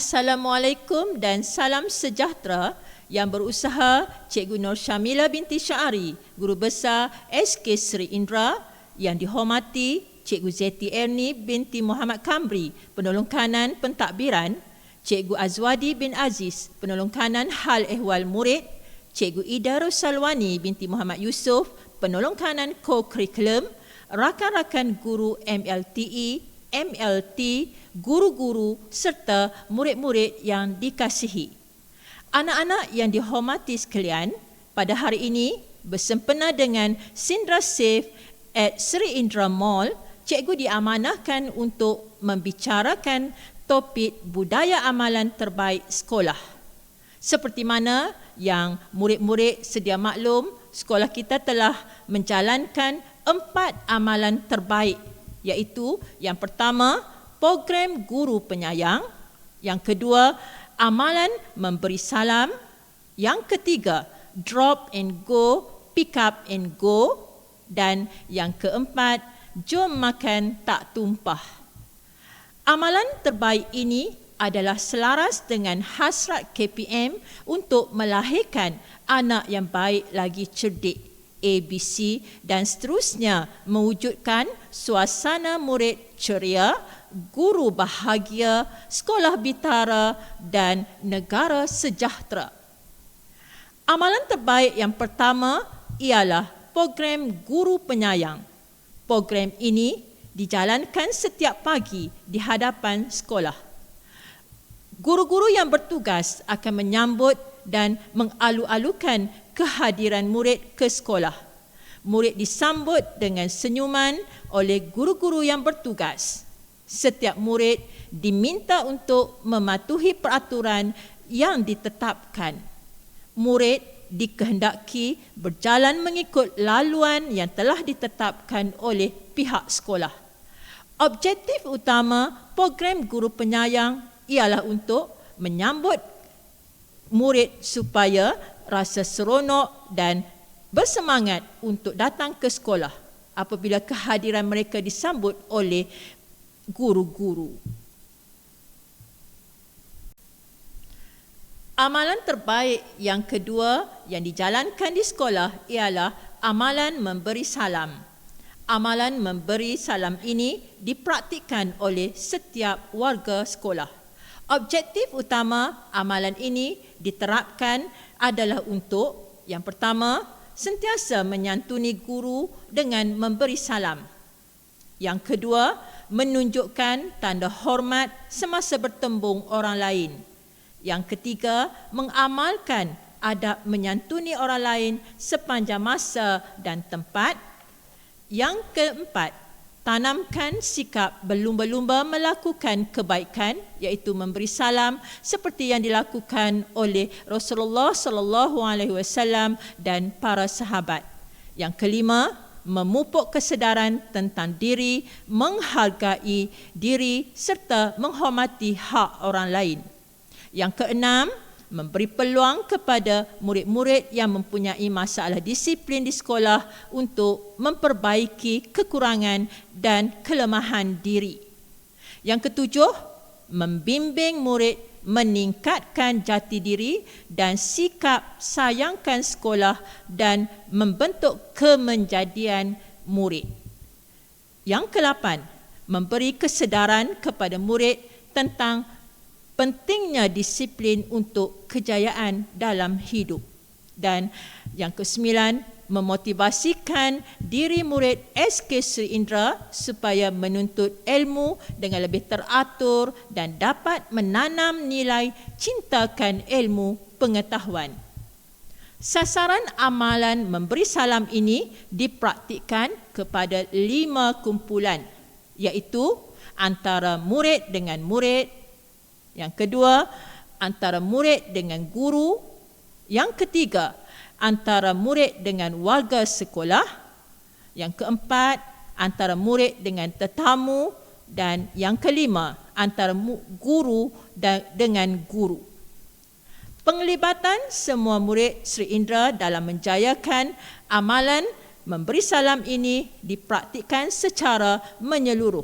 Assalamualaikum dan salam sejahtera yang berusaha Cikgu Nur Syamila binti Syari, Guru Besar SK Sri Indra, yang dihormati Cikgu Zeti Erni binti Muhammad Kamri, Penolong Kanan Pentadbiran, Cikgu Azwadi bin Aziz, Penolong Kanan Hal Ehwal Murid, Cikgu Ida Rosalwani binti Muhammad Yusof, Penolong Kanan Co-Curriculum, rakan-rakan guru MLTE, MLT, guru-guru serta murid-murid yang dikasihi. Anak-anak yang dihormati sekalian, pada hari ini bersempena dengan Sindra Safe at Sri Indra Mall, cikgu diamanahkan untuk membicarakan topik budaya amalan terbaik sekolah. Seperti mana yang murid-murid sedia maklum, sekolah kita telah menjalankan 4 amalan terbaik, iaitu yang pertama, program guru penyayang, yang kedua, amalan memberi salam, yang ketiga, drop and go, pick up and go, dan yang keempat, jom makan tak tumpah. Amalan terbaik ini adalah selaras dengan hasrat KPM untuk melahirkan anak yang baik lagi cerdik, ABC dan seterusnya, mewujudkan suasana murid ceria, guru bahagia, sekolah bitara dan negara sejahtera. Amalan terbaik yang pertama ialah program guru penyayang. Program ini dijalankan setiap pagi di hadapan sekolah. Guru-guru yang bertugas akan menyambut dan mengalu-alukan kehadiran murid ke sekolah. Murid disambut dengan senyuman oleh guru-guru yang bertugas. Setiap murid diminta untuk mematuhi peraturan yang ditetapkan. Murid dikehendaki berjalan mengikut laluan yang telah ditetapkan oleh pihak sekolah. Objektif utama program guru penyayang ialah untuk menyambut murid supaya rasa seronok dan bersemangat untuk datang ke sekolah apabila kehadiran mereka disambut oleh guru-guru. Amalan terbaik yang kedua yang dijalankan di sekolah ialah amalan memberi salam. Amalan memberi salam ini dipraktikkan oleh setiap warga sekolah. Objektif utama amalan ini diterapkan adalah untuk, yang pertama, sentiasa menyantuni guru dengan memberi salam. Yang kedua, menunjukkan tanda hormat semasa bertembung orang lain. Yang ketiga, mengamalkan adab menyantuni orang lain sepanjang masa dan tempat. Yang keempat, tanamkan sikap berlumba-lumba melakukan kebaikan, iaitu memberi salam seperti yang dilakukan oleh Rasulullah SAW dan para sahabat. Yang kelima, memupuk kesedaran tentang diri, menghargai diri serta menghormati hak orang lain. Yang keenam, memberi peluang kepada murid-murid yang mempunyai masalah disiplin di sekolah untuk memperbaiki kekurangan dan kelemahan diri. Yang ketujuh, membimbing murid meningkatkan jati diri dan sikap sayangkan sekolah dan membentuk kemenjadian murid. Yang ke-8, memberi kesedaran kepada murid tentang pentingnya disiplin untuk kejayaan dalam hidup. Dan yang ke-9, memotivasikan diri murid SK Sri Indra supaya menuntut ilmu dengan lebih teratur dan dapat menanam nilai cintakan ilmu pengetahuan. Sasaran amalan memberi salam ini dipraktikkan kepada 5 kumpulan, iaitu antara murid dengan murid. Yang kedua, antara murid dengan guru. Yang ketiga, antara murid dengan warga sekolah. Yang keempat, antara murid dengan tetamu. Dan yang kelima, antara guru dengan guru. Penglibatan semua murid Sri Indra dalam menjayakan amalan memberi salam ini dipraktikkan secara menyeluruh.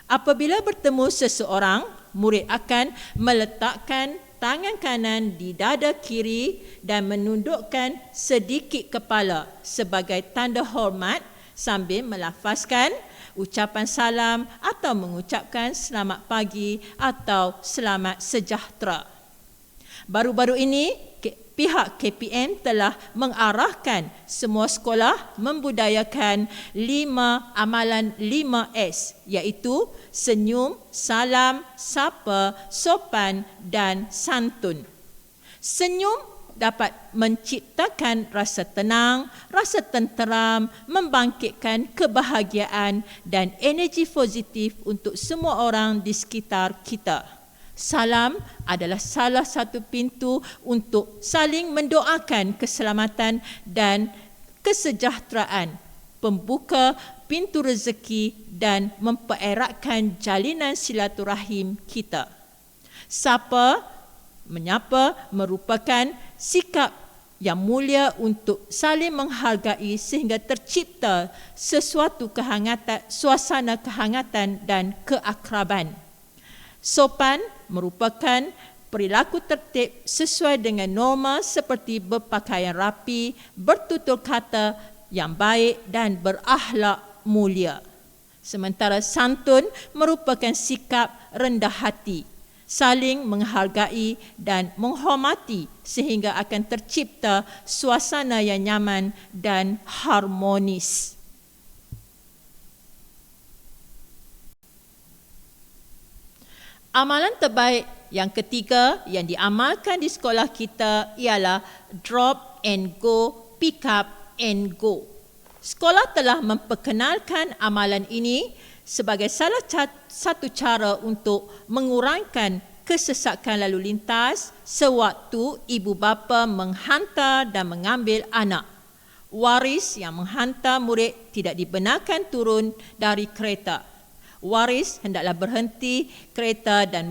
Apabila bertemu seseorang, murid akan meletakkan tangan kanan di dada kiri dan menundukkan sedikit kepala sebagai tanda hormat sambil melafazkan ucapan salam atau mengucapkan selamat pagi atau selamat sejahtera. Baru-baru ini, pihak KPM telah mengarahkan semua sekolah membudayakan 5 amalan 5S, iaitu senyum, salam, sapa, sopan dan santun. Senyum dapat menciptakan rasa tenang, rasa tenteram, membangkitkan kebahagiaan dan energi positif untuk semua orang di sekitar kita. Salam adalah salah satu pintu untuk saling mendoakan keselamatan dan kesejahteraan, pembuka pintu rezeki dan mempereratkan jalinan silaturahim kita. Sapa, menyapa merupakan sikap yang mulia untuk saling menghargai sehingga tercipta sesuatu kehangatan, suasana kehangatan dan keakraban. Sopan merupakan perilaku tertib sesuai dengan norma seperti berpakaian rapi, bertutur kata yang baik dan berakhlak mulia. Sementara santun merupakan sikap rendah hati, saling menghargai dan menghormati sehingga akan tercipta suasana yang nyaman dan harmonis. Amalan terbaik yang ketiga yang diamalkan di sekolah kita ialah drop and go, pick up and go. Sekolah telah memperkenalkan amalan ini sebagai salah satu cara untuk mengurangkan kesesakan lalu lintas sewaktu ibu bapa menghantar dan mengambil anak. Waris yang menghantar murid tidak dibenarkan turun dari kereta. Waris hendaklah berhenti kereta dan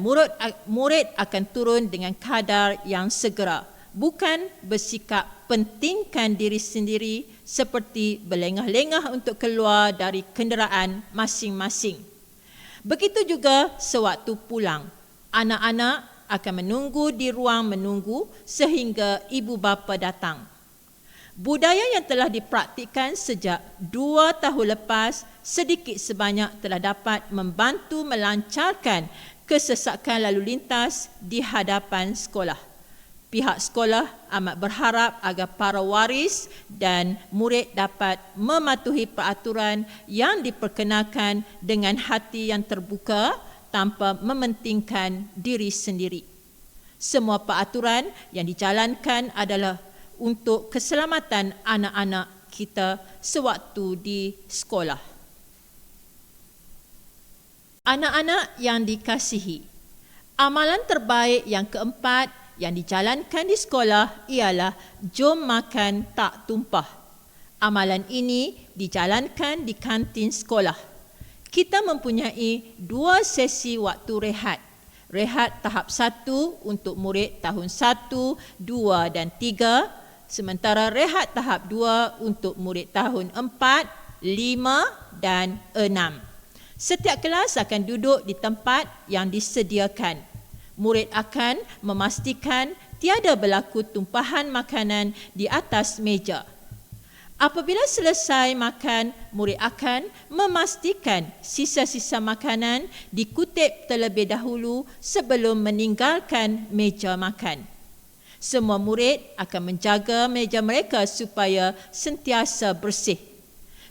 murid akan turun dengan kadar yang segera, bukan bersikap pentingkan diri sendiri seperti berlengah-lengah untuk keluar dari kenderaan masing-masing. Begitu juga sewaktu pulang, anak-anak akan menunggu di ruang menunggu sehingga ibu bapa datang. Budaya yang telah dipraktikkan sejak 2 tahun lepas sedikit sebanyak telah dapat membantu melancarkan kesesakan lalu lintas di hadapan sekolah. Pihak sekolah amat berharap agar para waris dan murid dapat mematuhi peraturan yang diperkenalkan dengan hati yang terbuka tanpa mementingkan diri sendiri. Semua peraturan yang dijalankan adalah untuk keselamatan anak-anak kita sewaktu di sekolah. Anak-anak yang dikasihi, amalan terbaik yang keempat yang dijalankan di sekolah ialah jom makan tak tumpah. Amalan ini dijalankan di kantin sekolah. Kita mempunyai 2 sesi waktu rehat. Rehat tahap 1 untuk murid tahun 1, 2 dan 3. Sementara rehat tahap 2 untuk murid tahun 4, 5 dan 6. Setiap kelas akan duduk di tempat yang disediakan. Murid akan memastikan tiada berlaku tumpahan makanan di atas meja. Apabila selesai makan, murid akan memastikan sisa-sisa makanan dikutip terlebih dahulu sebelum meninggalkan meja makan. Semua murid akan menjaga meja mereka supaya sentiasa bersih.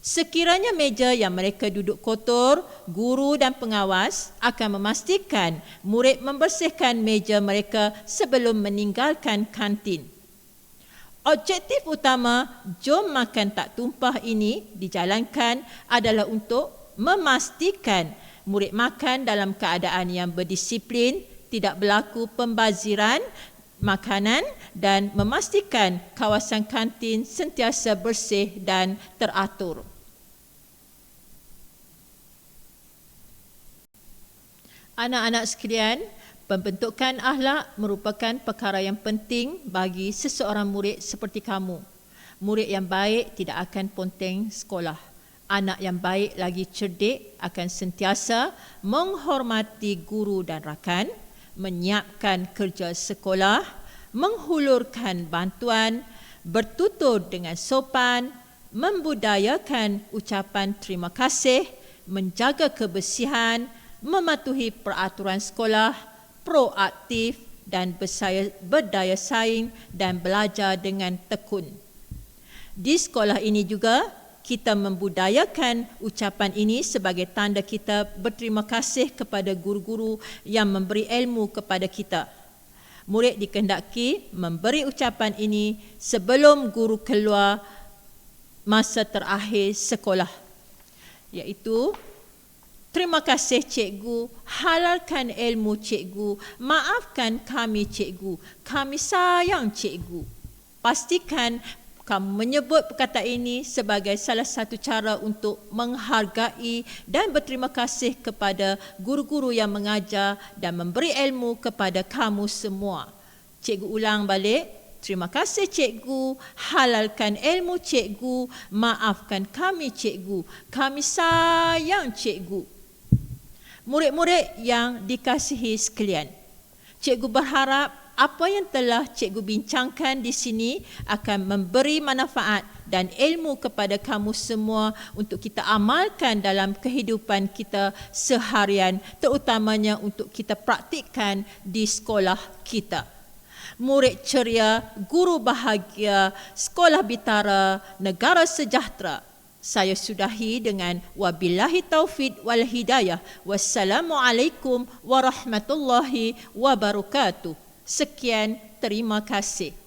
Sekiranya meja yang mereka duduk kotor, guru dan pengawas akan memastikan murid membersihkan meja mereka sebelum meninggalkan kantin. Objektif utama jom makan tak tumpah ini dijalankan adalah untuk memastikan murid makan dalam keadaan yang berdisiplin, tidak berlaku pembaziran makanan dan memastikan kawasan kantin sentiasa bersih dan teratur. Anak-anak sekalian, pembentukan akhlak merupakan perkara yang penting bagi seseorang murid seperti kamu. Murid yang baik tidak akan ponteng sekolah. Anak yang baik lagi cerdik akan sentiasa menghormati guru dan rakan, menyiapkan kerja sekolah, menghulurkan bantuan, bertutur dengan sopan, membudayakan ucapan terima kasih, menjaga kebersihan, mematuhi peraturan sekolah, proaktif dan berdaya saing dan belajar dengan tekun. Di sekolah ini juga, kita membudayakan ucapan ini sebagai tanda kita berterima kasih kepada guru-guru yang memberi ilmu kepada kita. Murid dikehendaki memberi ucapan ini sebelum guru keluar masa terakhir sekolah, iaitu terima kasih cikgu, halalkan ilmu cikgu, maafkan kami cikgu, kami sayang cikgu. Pastikan kamu menyebut perkataan ini sebagai salah satu cara untuk menghargai dan berterima kasih kepada guru-guru yang mengajar dan memberi ilmu kepada kamu semua. Cikgu ulang balik, terima kasih cikgu, halalkan ilmu cikgu, maafkan kami cikgu, kami sayang cikgu. Murid-murid yang dikasihi sekalian, cikgu berharap apa yang telah cikgu bincangkan di sini akan memberi manfaat dan ilmu kepada kamu semua untuk kita amalkan dalam kehidupan kita seharian, terutamanya untuk kita praktikkan di sekolah kita. Murid ceria, guru bahagia, sekolah bitara, negara sejahtera. Saya sudahi dengan wabillahi taufik wal hidayah. Wassalamualaikum warahmatullahi wabarakatuh. Sekian, terima kasih.